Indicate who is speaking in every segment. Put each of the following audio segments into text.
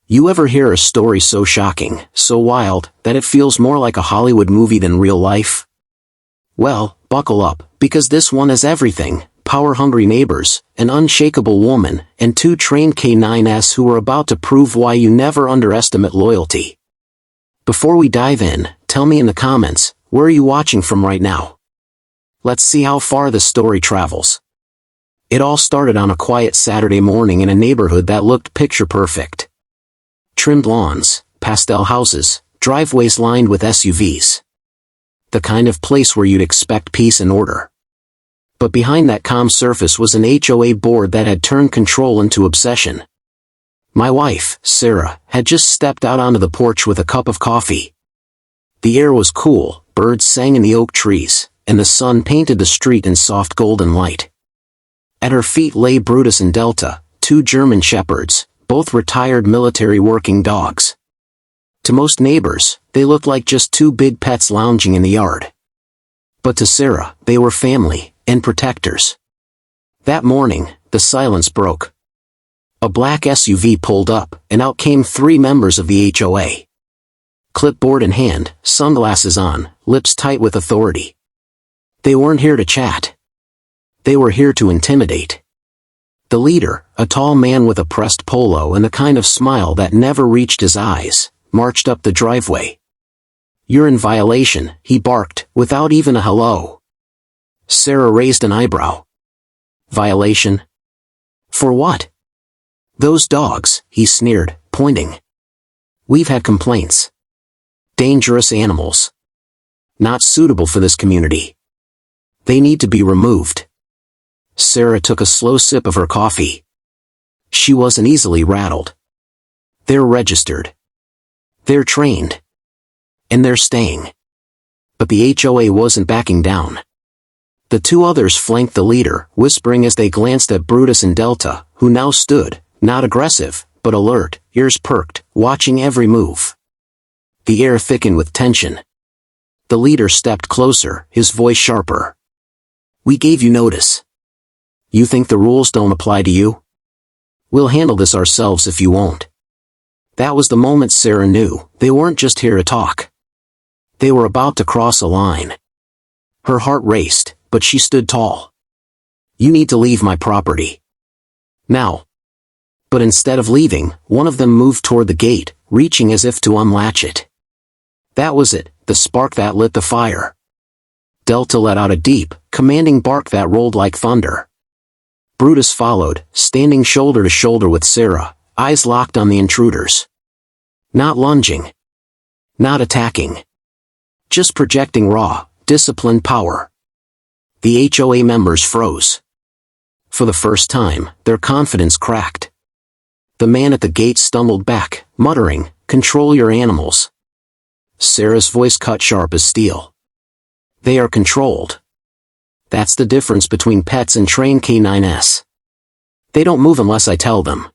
Speaker 1: You ever hear a story so shocking, so wild, that it feels more like a Hollywood movie than real life? Well, buckle up, because this one has everything: power-hungry neighbors, an unshakable woman, and two trained K9s who are about to prove why you never underestimate loyalty. Before we dive in, tell me in the comments, where are you watching from right now? Let's see how far this story travels. It all started on a quiet Saturday morning in a neighborhood that looked picture-perfect. Trimmed lawns, pastel houses, driveways lined with SUVs. The kind of place where you'd expect peace and order. But behind that calm surface was an HOA board that had turned control into obsession. My wife, Sarah, had just stepped out onto the porch with a cup of coffee. The air was cool, birds sang in the oak trees, and the sun painted the street in soft golden light. At her feet lay Brutus and Delta, two German shepherds, both retired military working dogs. To most neighbors, they looked like just two big pets lounging in the yard. But to Sarah, they were family, and protectors. That morning, the silence broke. A black SUV pulled up, and out came three members of the HOA. Clipboard in hand, sunglasses on, lips tight with authority. They weren't here to chat. They were here to intimidate. The leader, a tall man with a pressed polo and the kind of smile that never reached his eyes, marched up the driveway. "You're in violation," he barked, without even a hello. Sarah raised an eyebrow. "Violation? For what?" "Those dogs," he sneered, pointing. "We've had complaints. Dangerous animals. Not suitable for this community. They need to be removed." Sarah took a slow sip of her coffee. She wasn't easily rattled. They're registered. They're trained. And they're staying. But the HOA wasn't backing down. The two others flanked the leader, whispering as they glanced at Brutus and Delta, who now stood, not aggressive, but alert, ears perked, watching every move. The air thickened with tension. The leader stepped closer, his voice sharper. "We gave you notice. You think the rules don't apply to you? We'll handle this ourselves if you won't." That was the moment Sarah knew they weren't just here to talk. They were about to cross a line. Her heart raced, but she stood tall. "You need to leave my property. Now." But instead of leaving, one of them moved toward the gate, reaching as if to unlatch it. That was it, the spark that lit the fire. Delta let out a deep, commanding bark that rolled like thunder. Brutus followed, standing shoulder to shoulder with Sarah, eyes locked on the intruders. Not lunging. Not attacking. Just projecting raw, disciplined power. The HOA members froze. For the first time, their confidence cracked. The man at the gate stumbled back, muttering, "Control your animals." Sarah's voice cut sharp as steel. "They are controlled. That's the difference between pets and trained K9s. They don't move unless I tell them."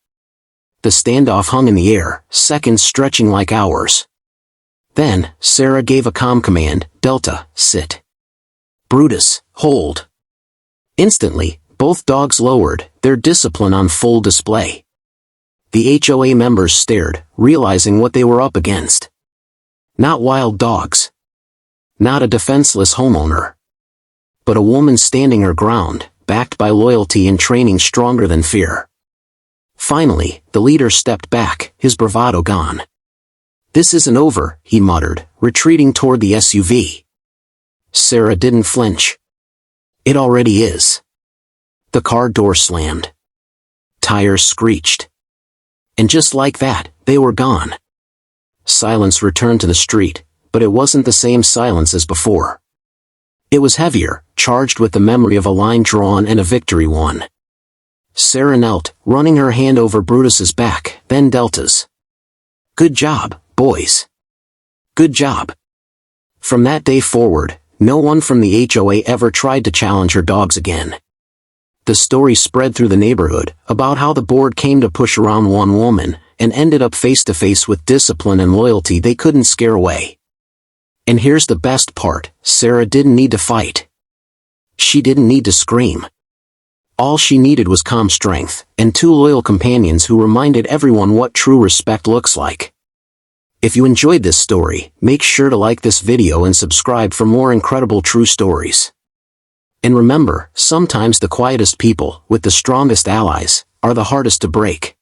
Speaker 1: The standoff hung in the air, seconds stretching like hours. Then, Sarah gave a calm command, "Delta, sit. Brutus, hold." Instantly, both dogs lowered, their discipline on full display. The HOA members stared, realizing what they were up against. Not wild dogs. Not a defenseless homeowner. But a woman standing her ground, backed by loyalty and training stronger than fear. Finally, the leader stepped back, his bravado gone. "This isn't over," he muttered, retreating toward the SUV. Sarah didn't flinch. "It already is." The car door slammed. Tires screeched. And just like that, they were gone. Silence returned to the street, but it wasn't the same silence as before. It was heavier, charged with the memory of a line drawn and a victory won. Sarah knelt, running her hand over Brutus's back, then Delta's. "Good job, boys. Good job." From that day forward, no one from the HOA ever tried to challenge her dogs again. The story spread through the neighborhood, about how the board came to push around one woman, and ended up face to face with discipline and loyalty they couldn't scare away. And here's the best part, Sarah didn't need to fight. She didn't need to scream. All she needed was calm strength, and 2 loyal companions who reminded everyone what true respect looks like. If you enjoyed this story, make sure to like this video and subscribe for more incredible true stories. And remember, sometimes the quietest people, with the strongest allies, are the hardest to break.